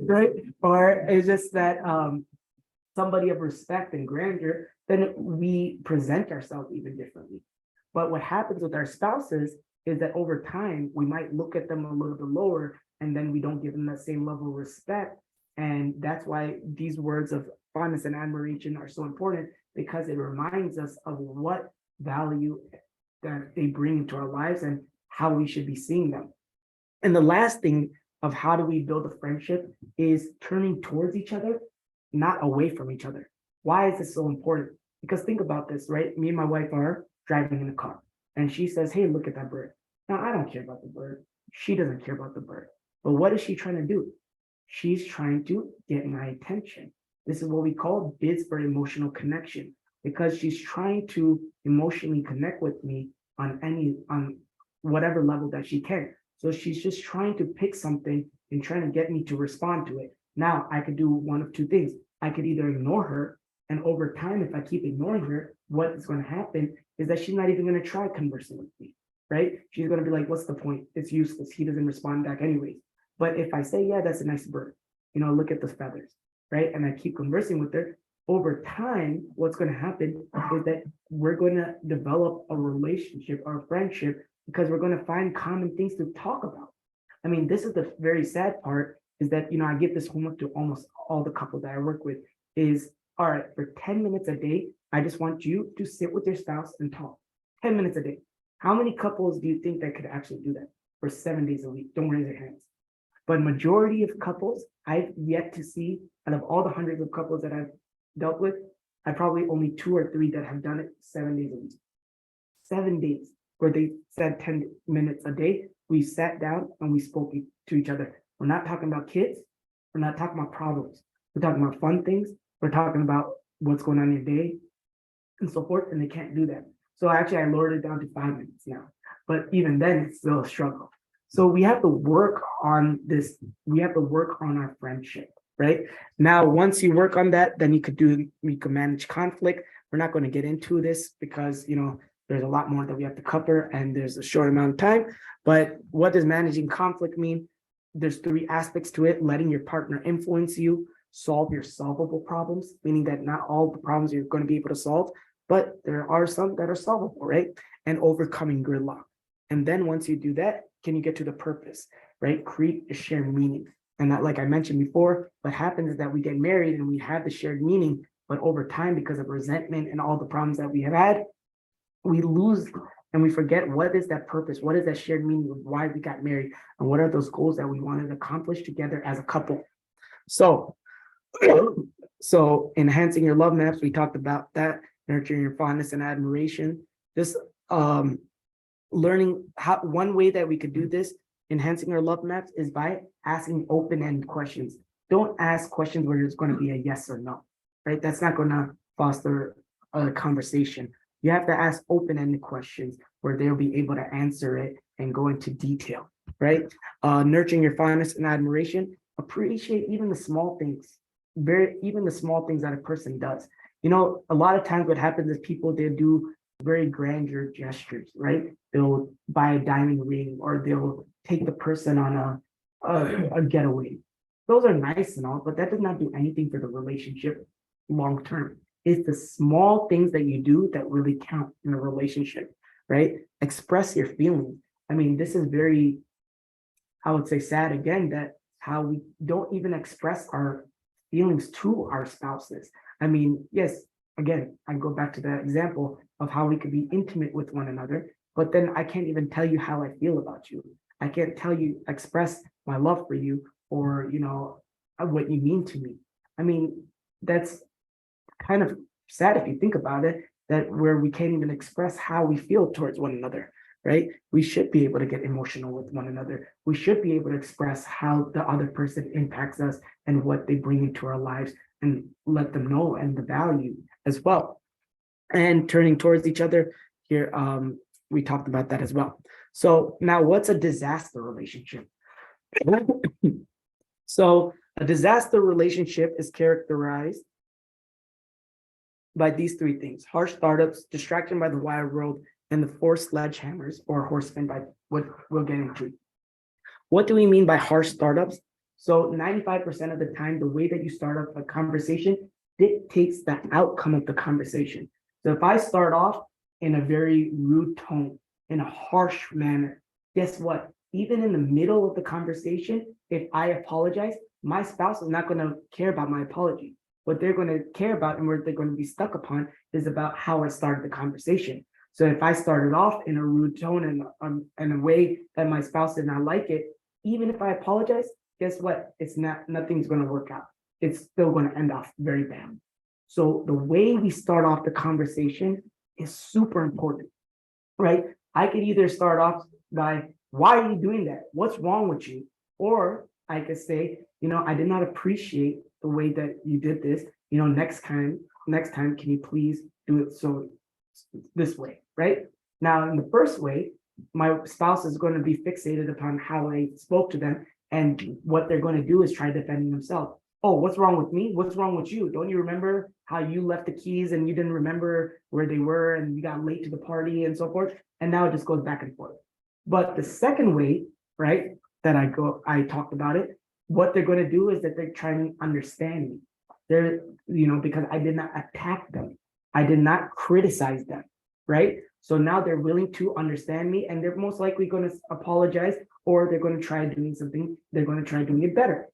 right? Or it's just that somebody of respect and grandeur, then we present ourselves even differently. But what happens with our spouses is that over time, we might look at them a little bit lower, and then we don't give them that same level of respect. And that's why these words of fondness and admiration are so important, because it reminds us of what value that they bring into our lives and how we should be seeing them. And the last thing of how do we build a friendship is turning towards each other, not away from each other. Why is this so important? Because think about this, right? Me and my wife are driving in a car, and she says, hey, look at that bird. Now, I don't care about the bird. She doesn't care about the bird. But what is she trying to do? She's trying to get my attention. This is what we call bids for emotional connection, because she's trying to emotionally connect with me on whatever level that she can. So she's just trying to pick something and trying to get me to respond to it. Now, I could do one of two things. I could either ignore her, and over time, if I keep ignoring her, what is going to happen is that she's not even going to try conversing with me, right? She's going to be like, what's the point? It's useless. He doesn't respond back anyways. But if I say, yeah, that's a nice bird, look at the feathers, right? And I keep conversing with her, over time, what's going to happen is that we're going to develop a relationship or a friendship, because we're going to find common things to talk about. This is the very sad part, is that, I give this homework to almost all the couples that I work with is, all right, for 10 minutes a day, I just want you to sit with your spouse and talk 10 minutes a day. How many couples do you think that could actually do that for 7 days a week? Don't raise your hands. But majority of couples, I've yet to see, out of all the hundreds of couples that I've dealt with, I probably only 2 or 3 that have done it 7 days a week. 7 days where they said 10 minutes a day, we sat down and we spoke to each other. We're not talking about kids. We're not talking about problems. We're talking about fun things. We're talking about what's going on in your day and so forth. And they can't do that. So actually, I lowered it down to 5 minutes now. But even then, it's still a struggle. So we have to work on this. We have to work on our friendship, right? Now, once you work on that, then you can manage conflict. We're not going to get into this because, there's a lot more that we have to cover and there's a short amount of time. But what does managing conflict mean? There's 3 aspects to it: letting your partner influence you, solve your solvable problems, meaning that not all the problems you're going to be able to solve, but there are some that are solvable, right? And overcoming gridlock. And then once you do that, can you get to the purpose, right? Create a shared meaning. And that, like I mentioned before, what happens is that we get married and we have the shared meaning, but over time, because of resentment and all the problems that we have had, we lose and we forget what is that purpose, what is that shared meaning of why we got married, and what are those goals that we wanted to accomplish together as a couple. So enhancing your love maps, we talked about that, nurturing your fondness and admiration. Just learning how, one way that we could do this, enhancing our love maps, is by asking open-ended questions. Don't ask questions where there's going to be a yes or no, right? That's not going to foster a conversation. You have to ask open-ended questions where they'll be able to answer it and go into detail, right? Nurturing your fondness and admiration. Appreciate even the small things, even the small things that a person does. A lot of times what happens is people, they do very grandeur gestures, right? They'll buy a diamond ring or they'll take the person on a getaway. Those are nice and all, but that does not do anything for the relationship long term. It's the small things that you do that really count in a relationship, right? Express your feelings. I mean, this is very, I would say, sad again, that how we don't even express our feelings to our spouses. I mean, yes, again, I go back to that example of how we could be intimate with one another, but then I can't even tell you how I feel about you. I can't express my love for you or, what you mean to me. I mean, that's kind of sad if you think about it, that where we can't even express how we feel towards one another, right? We should be able to get emotional with one another. We should be able to express how the other person impacts us and what they bring into our lives and let them know, and the value as well. And turning towards each other here, we talked about that as well. So now, what's a disaster relationship? So a disaster relationship is characterized by these 3 things: harsh startups, distraction by the wild world, and the 4 sledgehammers or horsemen, by what we'll get into. What do we mean by harsh startups? So 95% of the time, the way that you start up a conversation dictates the outcome of the conversation. So if I start off in a very rude tone, in a harsh manner, guess what? Even in the middle of the conversation, if I apologize, my spouse is not going to care about my apology. What they're going to care about and where they're going to be stuck upon is about how I started the conversation. So if I started off in a rude tone and in a way that my spouse did not like it, even if I apologize, guess what? Nothing's going to work out. It's still going to end off very bad. So the way we start off the conversation is super important, right? I could either start off by, why are you doing that? What's wrong with you? Or I could say, I did not appreciate the way that you did this. Next time, can you please do it so this way, right? Now, in the first way, my spouse is going to be fixated upon how I spoke to them, and what they're going to do is try defending themselves. Oh, what's wrong with me? What's wrong with you? Don't you remember how you left the keys and you didn't remember where they were and you got late to the party and so forth? And now it just goes back and forth. But the second way, right, that I talked about it, what they're going to do is that they're trying to understand me. They're, because I did not attack them. I did not criticize them, right? So now they're willing to understand me, and they're most likely going to apologize, or they're going to try doing something. They're going to try doing it better.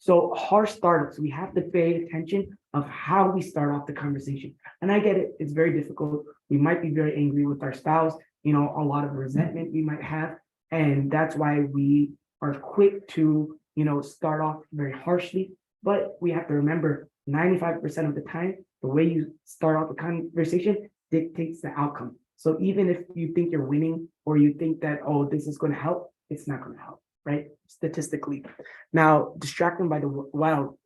So harsh startups, we have to pay attention of how we start off the conversation. And I get it, it's very difficult. We might be very angry with our spouse, a lot of resentment we might have. And that's why we are quick to, start off very harshly. But we have to remember 95% of the time, the way you start off the conversation dictates the outcome. So even if you think you're winning or you think that, oh, this is going to help, it's not going to help, right? Statistically. Now, distracted by the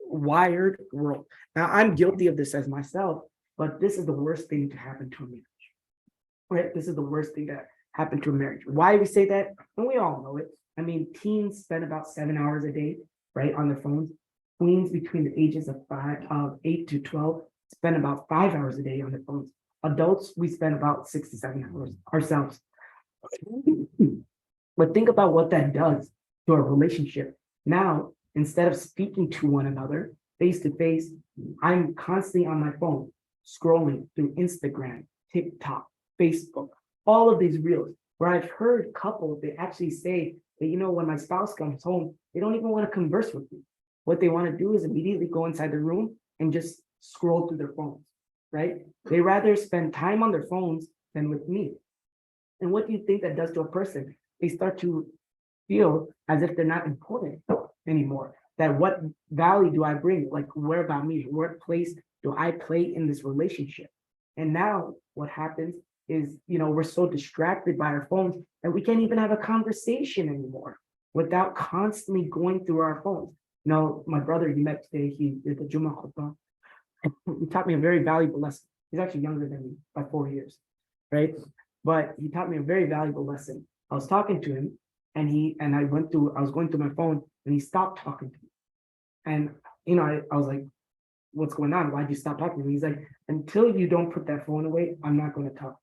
wired world. Now, I'm guilty of this as myself, but this is the worst thing to happen to a marriage, right? This is the worst thing that happened to a marriage. Why we say that? And we all know it. I mean, teens spend about 7 hours a day, right, on their phones. Tweens between the ages of 8 to 12 spend about 5 hours a day on their phones. Adults, we spend about 6 to 7 hours ourselves. But think about what that does to a relationship. Now, instead of speaking to one another face to face, I'm constantly on my phone, scrolling through Instagram, TikTok, Facebook, all of these reels, where I've heard couples, they actually say that, when my spouse comes home, they don't even want to converse with me. What they want to do is immediately go inside the room and just scroll through their phones, right? They rather spend time on their phones than with me. And what do you think that does to a person? They start to feel as if they're not important anymore. That what value do I bring? Like, where about me? What place do I play in this relationship? And now what happens is, we're so distracted by our phones that we can't even have a conversation anymore without constantly going through our phones. My brother he met today, he did the Jummah khutbah. He taught me a very valuable lesson. He's actually younger than me by 4 years, right? But he taught me a very valuable lesson. I was talking to him and I was going through my phone and he stopped talking to me. And, I was like, what's going on? Why'd you stop talking to me? He's like, until you don't put that phone away, I'm not going to talk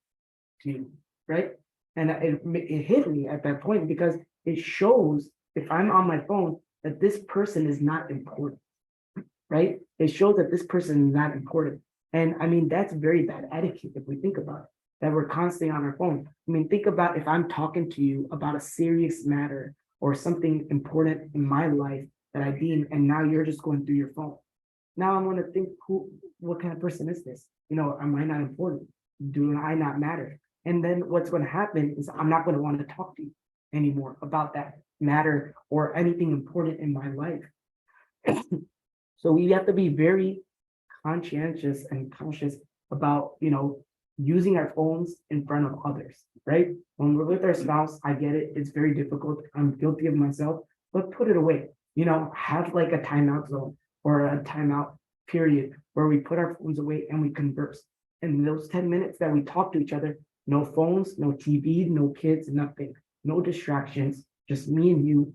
to you, right? And it hit me at that point because it shows if I'm on my phone that this person is not important, right? It shows that this person is not important. And I mean, that's very bad etiquette if we think about it, that we're constantly on our phone. I mean, think about if I'm talking to you about a serious matter or something important in my life that I deem, and now you're just going through your phone. Now I'm going to think, what kind of person is this? Am I not important? Do I not matter? And then what's going to happen is I'm not going to want to talk to you anymore about that matter or anything important in my life. So we have to be very conscientious and conscious about, using our phones in front of others, right? When we're with our spouse, I get it. It's very difficult. I'm guilty of myself, but put it away. Have like a timeout zone or a timeout period where we put our phones away and we converse. And those 10 minutes that we talk to each other, no phones, no TV, no kids, nothing, no distractions, just me and you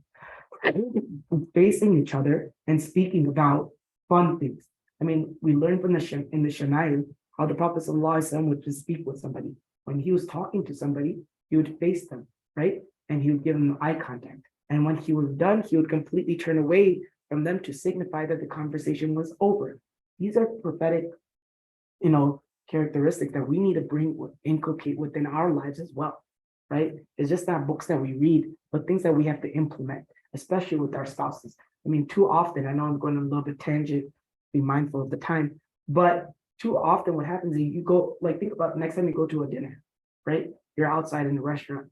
facing each other and speaking about fun things. I mean, we learned from in the Shama'il how the Prophet ﷺ would just speak with somebody. When he was talking to somebody, he would face them, right? And he would give them eye contact. And when he was done, he would completely turn away from them to signify that the conversation was over. These are prophetic, characteristics that we need to inculcate within our lives as well, right? It's just not books that we read, but things that we have to implement, especially with our spouses. I mean, too often, I know I'm going a little bit tangent, be mindful of the time, but too often what happens is you go, like, think about the next time you go to a dinner, right? You're outside in the restaurant.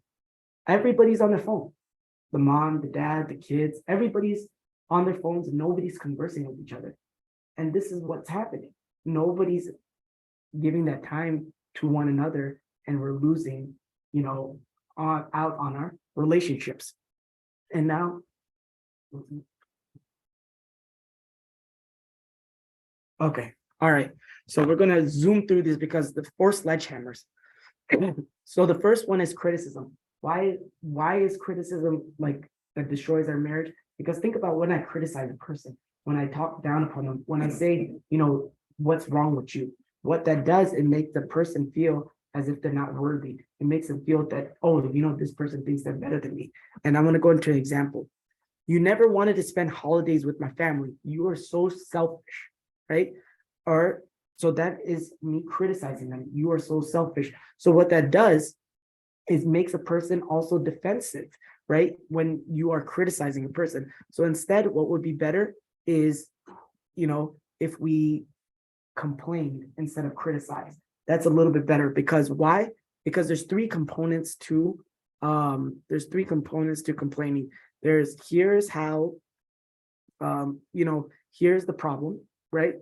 Everybody's on their phone. The mom, the dad, the kids, everybody's on their phones and nobody's conversing with each other. And this is what's happening. Nobody's giving that time to one another, and we're losing, out on our relationships. And now, okay, all right. So we're gonna zoom through this because the 4 sledgehammers. So the first one is criticism. Why is criticism like that destroys our marriage? Because think about when I criticize a person, when I talk down upon them, when I say, what's wrong with you? What that does, it makes the person feel as if they're not worthy. It makes them feel that, oh, this person thinks they're better than me. And I'm going to go into an example. You never wanted to spend holidays with my family. You are so selfish, right? Or so that is me criticizing them. You are so selfish. So what that does is makes a person also defensive, right? When you are criticizing a person. So instead, what would be better is, if we complain instead of criticize. That's a little bit better because why? Because there's three components to complaining. Here's how, here's the problem, right?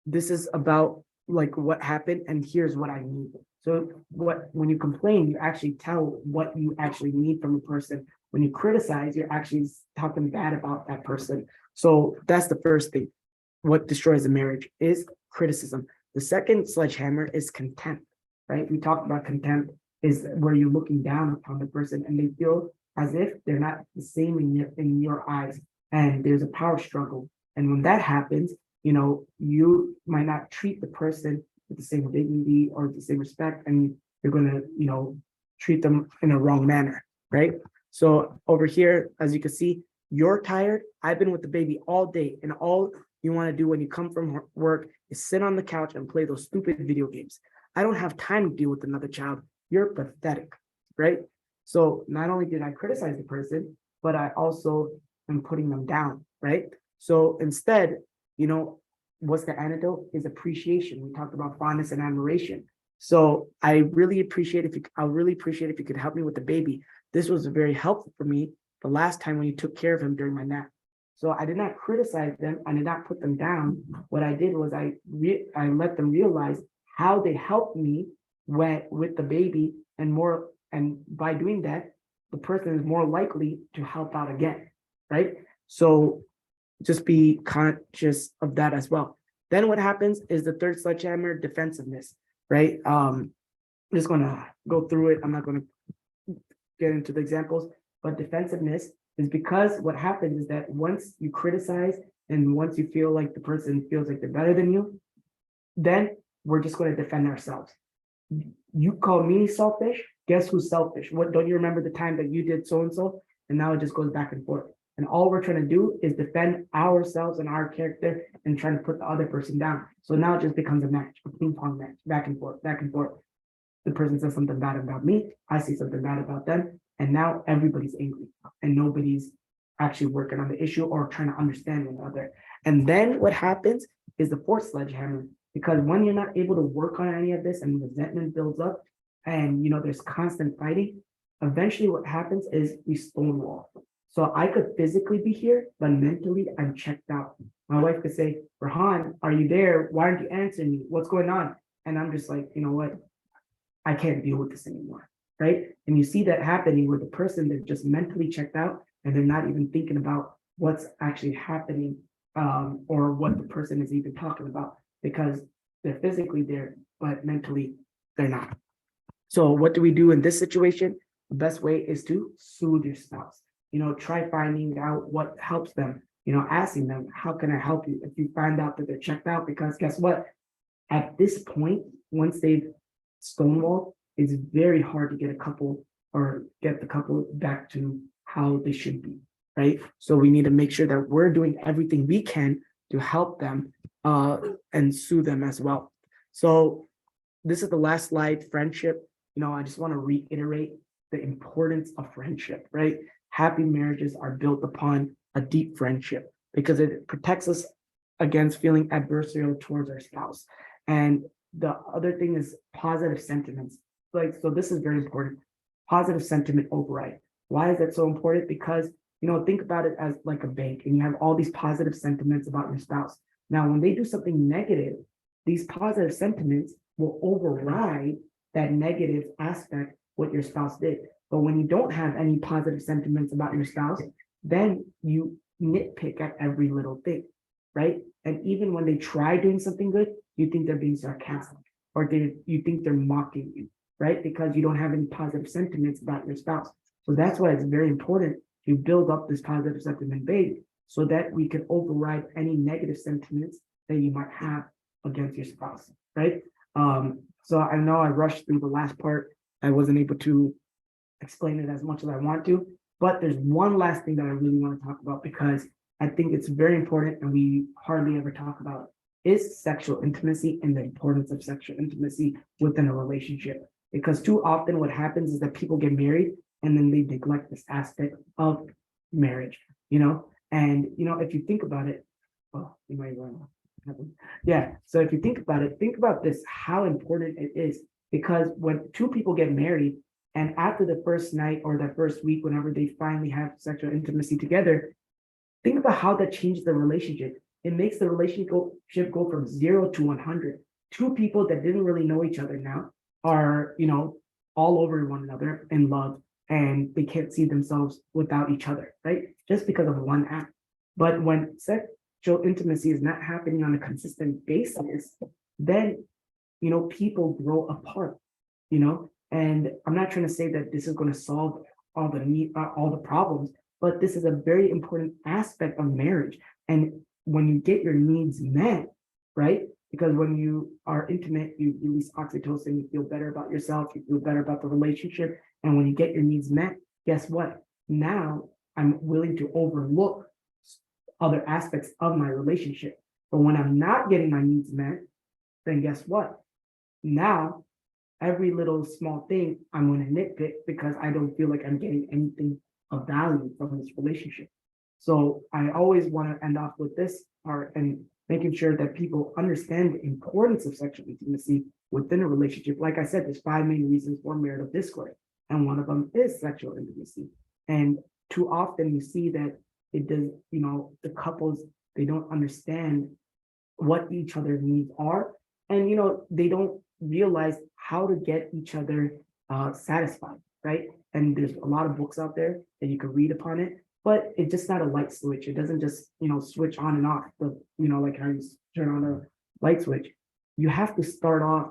This is about like what happened and here's what I need. So when you complain, you actually tell what you actually need from a person. When you criticize, you're actually talking bad about that person. So that's the first thing. What destroys a marriage is criticism. The second sledgehammer is contempt, right? We talked about contempt is where you're looking down upon the person and they feel as if they're not the same in your eyes, and there's a power struggle. And when that happens, you might not treat the person with the same dignity or the same respect, and you're going to, treat them in a wrong manner, right? So over here, as you can see, you're tired. I've been with the baby all day, and all you want to do when you come from work is sit on the couch and play those stupid video games. I don't have time to deal with another child. You're pathetic, right? So not only did I criticize the person, but I also am putting them down, right? So instead, what's the antidote is appreciation. We talked about fondness and admiration. So I'll really appreciate if you could help me with the baby. This was very helpful for me the last time when you took care of him during my nap. So I did not criticize them. I did not put them down. What I did was I let them realize how they helped me with the baby, and by doing that, the person is more likely to help out again, right? So just be conscious of that as well. Then what happens is the third sledgehammer, defensiveness, right? I'm just gonna go through it. I'm not gonna get into the examples, but defensiveness is because what happens is that once you criticize and once you feel like the person feels like they're better than you, then we're just going to defend ourselves. You call me selfish, guess who's selfish? What, don't you remember the time that you did so-and-so? And now it just goes back and forth. And all we're trying to do is defend ourselves and our character and trying to put the other person down. So now it just becomes a match, a ping pong match, back and forth, back and forth. The person says something bad about me, I say something bad about them, and now everybody's angry and nobody's actually working on the issue or trying to understand one another. And then what happens is the fourth sledgehammer, because when you're not able to work on any of this and resentment builds up and there's constant fighting, eventually what happens is we stonewall. So I could physically be here, but mentally I'm checked out. My wife could say, Farhan, are you there? Why aren't you answering me? What's going on? And I'm just like, you know what? I can't deal with this anymore, right? And you see that happening where the person, they're just mentally checked out and they're not even thinking about what's actually happening or what the person is even talking about, because they're physically there, but mentally they're not. So what do we do in this situation? The best way is to soothe your spouse. Try finding out what helps them, asking them, how can I help you? If you find out that they're checked out, because guess what? At this point, once they've stonewalled, it's very hard to get the couple back to how they should be, right? So we need to make sure that we're doing everything we can to help them and soothe them as well. So this is the last slide, friendship. I just want to reiterate the importance of friendship, right? Happy marriages are built upon a deep friendship because it protects us against feeling adversarial towards our spouse. And the other thing is positive sentiments. So this is very important. Positive sentiment override. Why is that so important? Because, think about it as like a bank and you have all these positive sentiments about your spouse. Now, when they do something negative, these positive sentiments will override that negative aspect, what your spouse did. But when you don't have any positive sentiments about your spouse, then you nitpick at every little thing, right? And even when they try doing something good, you think they're being sarcastic or you think they're mocking you, right? Because you don't have any positive sentiments about your spouse. So that's why it's very important to build up this positive sentiment base so that we can override any negative sentiments that you might have against your spouse, right? So I know I rushed through the last part. I wasn't able to explain it as much as I want to, but there's one last thing that I really want to talk about because I think it's very important and we hardly ever talk about is sexual intimacy and the importance of sexual intimacy within a relationship. Because too often what happens is that people get married and then they neglect this aspect of marriage, and if you think about it, Oh, you might run. Yeah. So if you think about it, think about this, how important it is. Because when two people get married, and after the first night or the first week, whenever they finally have sexual intimacy together, think about how that changes the relationship. It makes the relationship go from 0 to 100. Two people that didn't really know each other now are, all over one another in love, and they can't see themselves without each other, right? Just because of one act. But when sexual intimacy is not happening on a consistent basis, then, people grow apart, and I'm not trying to say that this is going to solve all the problems, but this is a very important aspect of marriage. And when you get your needs met, right? Because when you are intimate, you release oxytocin, you feel better about yourself, you feel better about the relationship. And when you get your needs met, guess what? Now I'm willing to overlook other aspects of my relationship. But when I'm not getting my needs met, then guess what? Now, every little small thing I'm going to nitpick because I don't feel like I'm getting anything of value from this relationship. So I always want to end off with this part and making sure that people understand the importance of sexual intimacy within a relationship. Like I said, there's 5 main reasons for marital discord, and one of them is sexual intimacy. And too often you see that it does, the couples, they don't understand what each other's needs are, and they don't realize how to get each other satisfied, right? And there's a lot of books out there that you can read upon it, but it's just not a light switch. It doesn't just switch on and off, but like how you turn on a light switch. You have to start off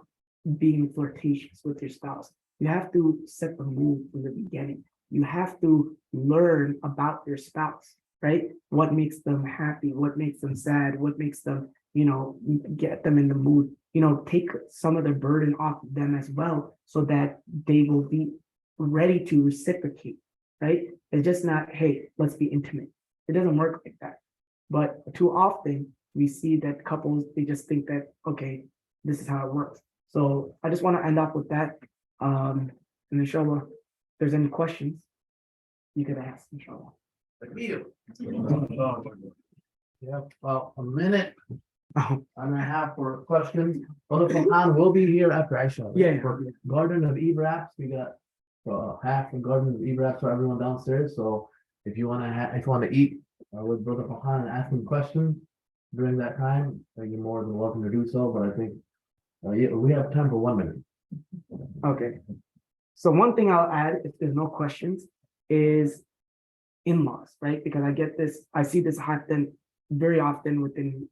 being flirtatious with your spouse. You have to set the mood from the beginning. You have to learn about your spouse, right? What makes them happy, what makes them sad, what makes them get them in the mood, take some of the burden off of them as well, so that they will be ready to reciprocate, right? It's just not, hey, let's be intimate. It doesn't work like that. But too often we see that couples, they just think that, okay, this is how it works. So I just want to end off with that. And inshallah, if there's any questions, you could ask, inshallah. Yeah, about a minute and a half for questions. Brother Farhan will be here after Aisha. Yeah. For Garden of Eid wraps, we got half the Garden of Eid wraps for everyone downstairs. So if you want to eat with Brother Farhan and ask him questions during that time, you're more than welcome to do so. But I think we have time for 1 minute. Okay. So one thing I'll add, if there's no questions, is in-laws, right? Because I see this happen very often within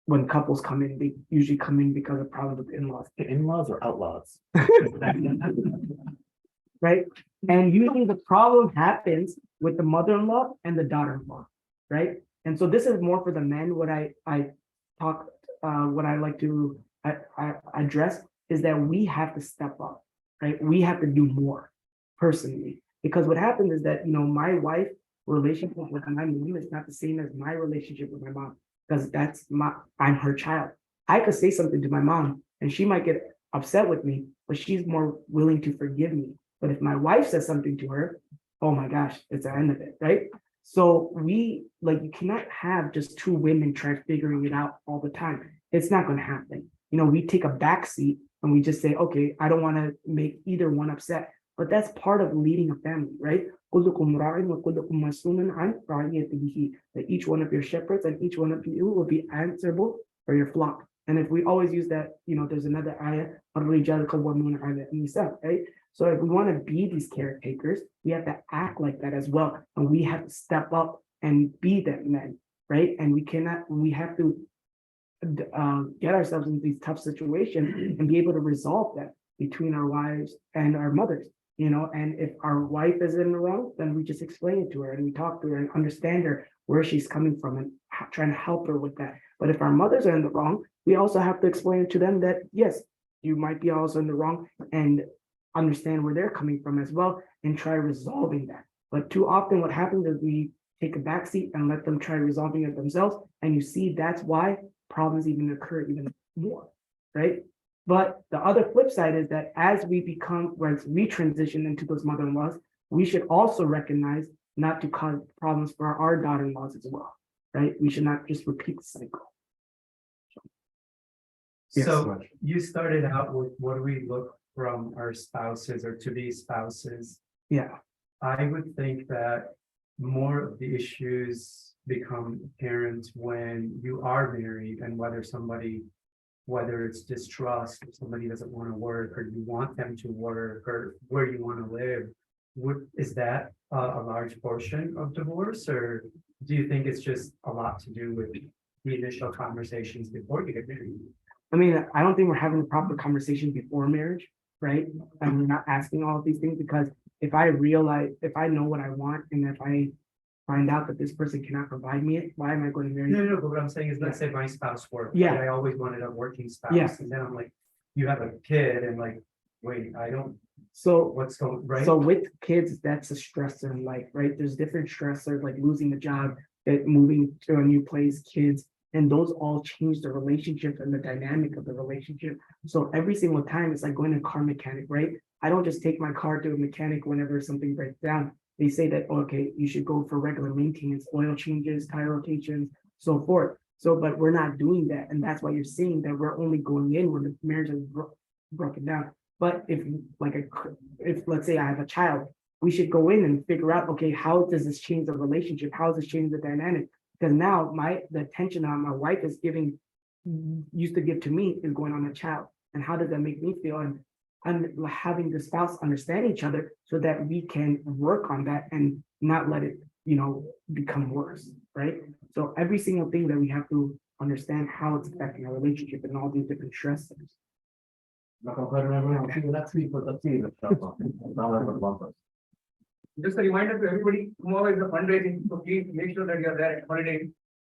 when couples come in, they usually come in because of problems with in-laws. In-laws or outlaws? Right? And usually the problem happens with the mother-in-law and the daughter-in-law, right? And so this is more for the men. What I like to address is that we have to step up, right? We have to do more personally, because what happens is that, my wife relationship with my mom is not the same as my relationship with my mom, because I'm her child. I could say something to my mom and she might get upset with me, but she's more willing to forgive me. But if my wife says something to her, oh my gosh, it's the end of it, right? So you cannot have just 2 women try figuring it out all the time. It's not going to happen. We take a back seat and we just say, okay, I don't want to make either one upset. But that's part of leading a family, right? That each one of your shepherds and each one of you will be answerable for your flock. And if we always use that, there's another ayah, right? So if we want to be these caretakers, we have to act like that as well. And we have to step up and be that men, right? And we have to get ourselves into these tough situations and be able to resolve that between our wives and our mothers. And if our wife is in the wrong, then we just explain it to her and we talk to her and understand her where she's coming from and trying to help her with that. But if our mothers are in the wrong, we also have to explain to them that, yes, you might be also in the wrong, and understand where they're coming from as well and try resolving that. But too often what happens is we take a backseat and let them try resolving it themselves. And you see, that's why problems even occur even more, right? But the other flip side is that as we transition into those mother-in-laws, we should also recognize not to cause problems for our daughter-in-laws as well, right? We should not just repeat the cycle. Yes. So you started out with what do we look from our spouses or to be spouses? Yeah, I would think that more of the issues become apparent when you are married and whether it's distrust, or somebody doesn't want to work, or you want them to work, or where you want to live. Is that a large portion of divorce, or do you think it's just a lot to do with the initial conversations before you get married? I mean, I don't think we're having a proper conversation before marriage, right? And we're not asking all of these things because if I know what I want, and if I find out that this person cannot provide me it, why am I going to marry? No, but what I'm saying is, let's say my spouse worked. Yeah. But I always wanted a working spouse. Yeah. And then I'm like, you have a kid and like, wait, I don't, So what's going, right? So with kids, that's a stressor in life, right? There's different stressors like losing a job, moving to a new place, kids, and those all change the relationship and the dynamic of the relationship. So every single time it's like going to a car mechanic, right? I don't just take my car to a mechanic whenever something breaks down. They say that, okay, you should go for regular maintenance, oil changes, tire rotations, so forth. So, but we're not doing that. And that's why you're seeing that we're only going in when the marriage is broken down. But if let's say I have a child, we should go in and figure out, okay, how does this change the relationship? How does this change the dynamic? Because now the attention that my wife is used to give to me is going on the child. And how does that make me feel? And having the spouse understand each other so that we can work on that and not let it, become worse, right? So every single thing that we have to understand how it's affecting our relationship and all these different stressors. Just a reminder to everybody, tomorrow is a fundraising, so please make sure that you're there at holiday.